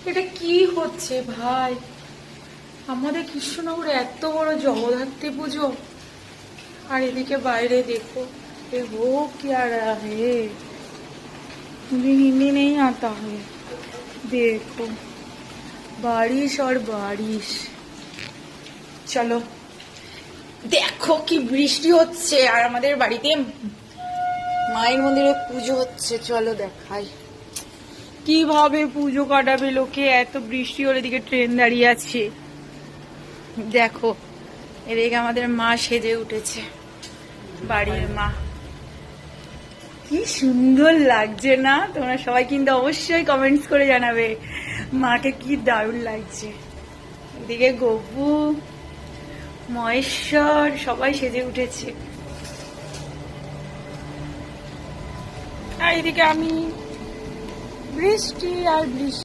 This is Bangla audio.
এটা কি হচ্ছে ভাই? আমাদের কৃষ্ণনগরে এত বড় জগদ্ধাত্রী পুজো, আর এদিকে বাইরে দেখো এ हो क्या रहा है। मुझे हिंदी नहीं आता है। देखो बारिश और बारिश। চলো দেখো কি বৃষ্টি হচ্ছে, আর আমাদের বাড়িতে মায়ের মন্দিরে পুজো হচ্ছে। চলো দেখাই কিভাবে পুজো কাটাবে লোকে, এত বৃষ্টি হলে দিকে ট্রেন দাঁড়িয়ে আছে। দেখো এদিকে আমাদের মা সেজে উঠেছে, বাড়ির মা। কি সুন্দর লাগছে না? তোমরা সবাই কিন্তু অবশ্যই কমেন্টস করে জানাবে মাকে কি দারুণ লাগছে। এদিকে গপু, মহেশ্বর সবাই সেজে উঠেছে, আর এদিকে আমি। বৃষ্টি আর বৃষ্টি।